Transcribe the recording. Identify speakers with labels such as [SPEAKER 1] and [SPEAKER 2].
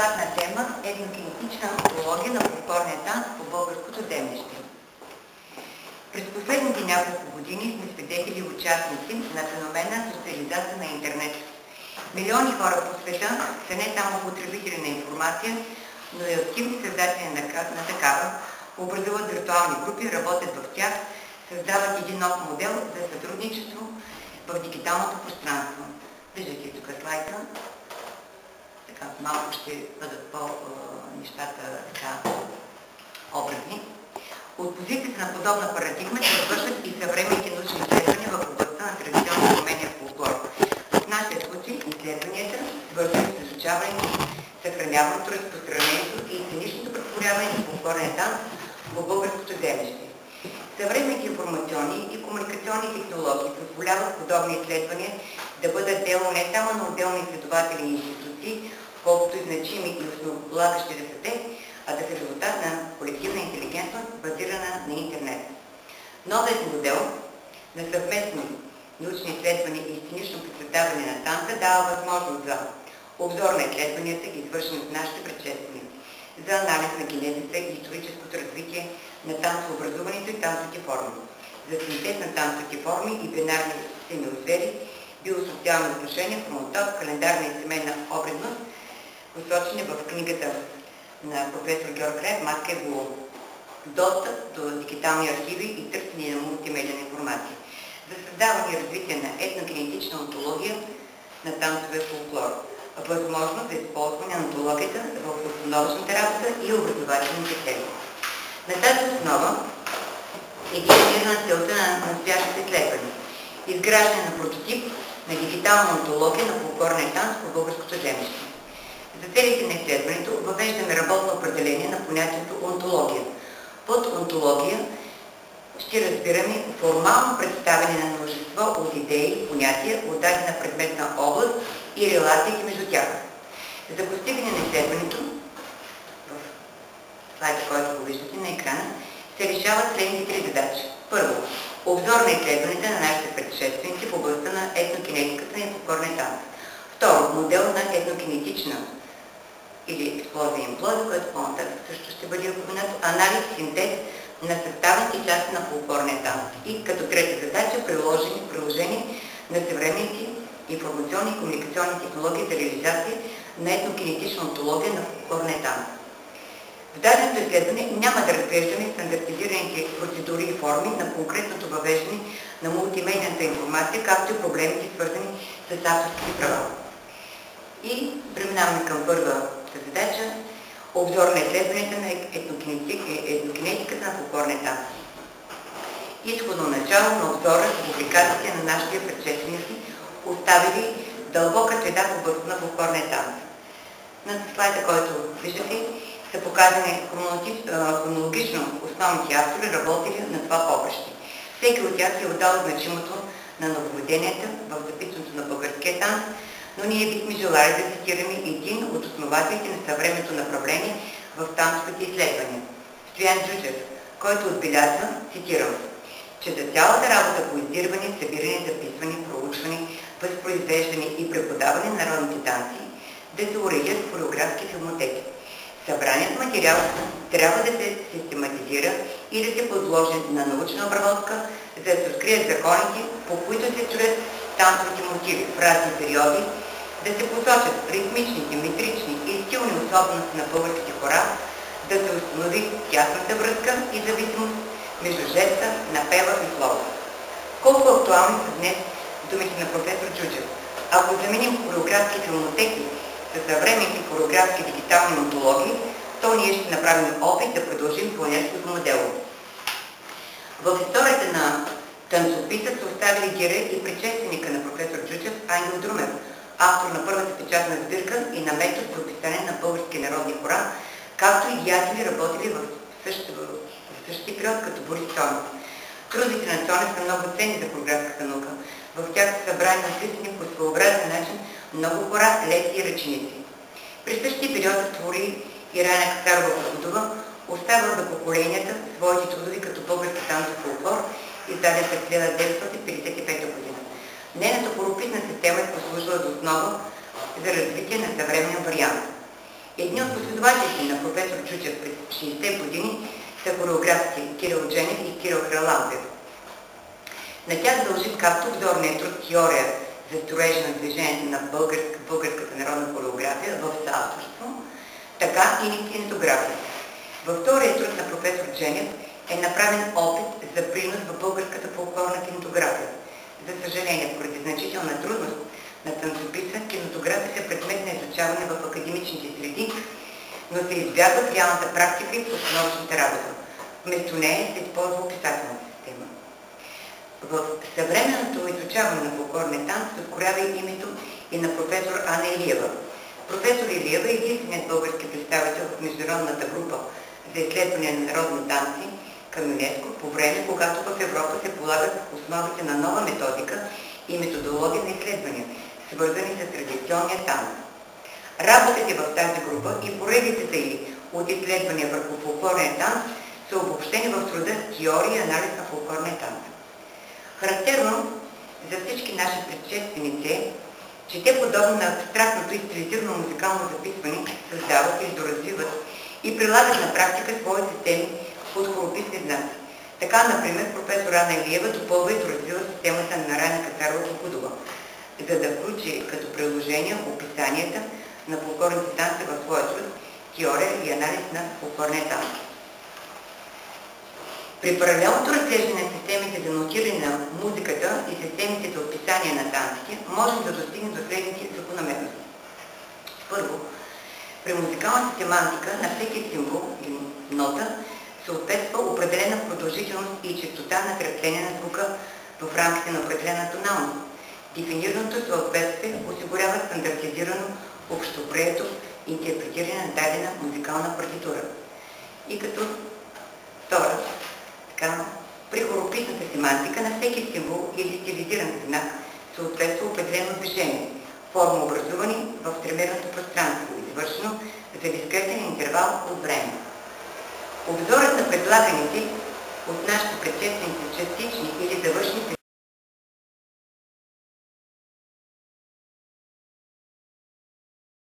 [SPEAKER 1] докладна тема етнокинетична антропология на фолклорния танц по българското землище. През последните няколко години сме свидетели и участници на феномена социализация на интернет. Милиони хора по света са не само потребители на информация, но и активни създатели на такава, образуват виртуални групи, работят в тях, създават един нов модел за сътрудничество в дигиталното пространство. Виждате тук слайда. Така, малко ще бъдат по-нещата образни. От позицията на подобна парадигма се извършват и съвременните научни изследвания в областта на традиционни умения в фолклор. В нашия случай изследванията, свързани с изучаването, съхраняването, разпространението и сценичното претворяване на фолклорния танц в българското землище. Съвременните информационни и комуникационни технологии позволяват подобни изследвания да бъдат дело не само на отделни изследователи и институции, колкото и значими и основополагащи да са те, а да са резултат на колективна интелигентност, базирана на интернет. Новият модел на съвместни научни изследвания и сценично представяне на танца дава възможност за обзор на изследванията, извършени от нашите предшественици, за анализ на генезиса и историческото развитие на танцообразуването и танцовите форми, за синтез на танцовите форми и бинарни семиосфери, биосоциални отношения, хронотоп, календарна и семейна обредност, посочени в книгата на професор Георг Лев «Маска и Було». Достъп до дигитални архиви и търсене на мултимедийна информация. За създаване и развитие на етногенетична онтология на танцовия фолклор. Възможност за използване на онтологията в постановъчната работа и образователните цели. На тази основа е дефинирана целта на настоящите изследвания. Изграждане на прототип на дигитална онтология на фолклорния танц по българското землище. За целите на изследването въвеждаме работно определение на понятието онтология. Под онтология ще разбираме формално представяне на множество от идеи, понятия от дадена предметна област и релациите между тях. За постигане на изследването, в слайда, който го виждате на екрана, се решават следните три задачи. Първо, обзор на изследването на нашите предшественици в областта на етнокинетиката и фолклорния танц. Второ, модел на етнокинетична или експлозия имплозия, което по-нататък също ще бъде упоменато, анализ, синтез на съставните части на фолклорния танц. И като трета задача приложение на съвременните информационни и комуникационни технологии за реализация на етнокинетична онтология на фолклорния танц. В даденото изследване няма да разглеждаме стандартизираните процедури и форми на конкретното въвеждане на мултимедийната информация, както и проблемите, свързани с авторските права. И преминаваме към първата задача – обзор на изследванията на етнокинетиката на фолклорния танц. Изходно начало на обзора с публикациите на нашите предшественици, оставили дълбока следа в областта на фолклорния танц. На слайда, който виждате, са показани хронологично основните автори, работили на това поприще. Всеки от тях е отдал значимото на нововведенията в записването на българския танц, но ние бихме желали да цитираме един от основателите на съвременното направление в танцовите изследвания – Стоян Джуджев, който отбелязва, цитирам, че за цялата работа по издирване, събиране, записване, проучване, възпроизвеждане и преподаване на народните танци да се уредят хореографски филмотеки. Събраният материал трябва да се систематизира и да се подложи на научна обработка, за да се открият законите, по които се строят танцовите мотиви в разни периоди, да се посочат ритмичните, метрични и стилни особености на българските хора, да се установи тясната връзка и зависимост между жеста, напева и слово. Колко актуални са днес думите на професор Джуджев? Ако заменим хореографски филмотеки с съвременни хореографски дигитални онтологии, то ние ще направим опит да продължим планетското модело. В историята на танцописа са оставили герои и предшественика на професор Джуджев Ангел Друмев, автор на първата печатна сбирка и на метод за описание на български народни хора, както и деятели, работили в същия период като Борис Цонев. Трудите на Цонев са много ценни за хореографската наука. В тях са събрани написани по своеобразен начин много хора, лети и ръченици. При същия период твори и Райна Кацарова-Косудова оставила за поколенията своите трудови като български танцов фолклор, издаден през 1955 година. Нейната хоропитна система е послужила за основа за развитие на съвременен вариант. Едни от последователите на професор Чучев през 60-те години са хореографите Кирил Дженев и Кирил Харалампев. На тях дължи както обзорния труд теория за строежа на движението на българската народна хореография в съавторство, така и кинетография. Във втория труд на професор Дженев е направен опит за принос в българската фолклорна кинетография. За съжаление, поради значителна трудност на танцописа, кинетография е предмет на изучаване в академичните среди, но се избягва в реалната практика и в постановъчната работа. Вместо нея се използва описателната система. В съвременното изучаване на фолклорния танц се откроява и името и на професор Ана Илиева. Професор Илиева е единственият български представител в международната група за изследване на народни танци към ЮНЕСКО по време, когато в Европа се полагат основите на нова методика и методология на изследвания, свързани с традиционния танц. Работите в тази група и поредицата й от изследвания върху фолклорния танц са обобщени в труда теория и анализ на фолклорния танц. Характерно за всички наши предшественици е, че те подобно на абстрактното и стилизирано музикално записване създават или доразвиват и прилагат на практика свои системи от хорописни знаци. Така, например, професор Ана Илиева допълва и доразвива системата на Райна Кацарова-Покудова, за да включи като приложение описанията на фолклорните танци в своя труд, теория и анализ на фолклорния танц. При паралелното разглеждане на системите за нотиране на музиката и системите за описание на танците, можем да достигнем до следните закономерности. Първо, при музикалната семантика на всеки символ или нота съответства определена продължителност и честота на крепление на звука в рамките на определена тоналност. Дефинираното съответствие осигурява стандартизирано, общоприето интерпретиране на дадена музикална партитура. И като втора, при хорописната семантика на всеки символ или стилизиран знак съответства определено движение, форма образувани в тримерното пространство, извършено за дискретен интервал от време. Обзорът на предлаганите от нашите предшественици частични или завършени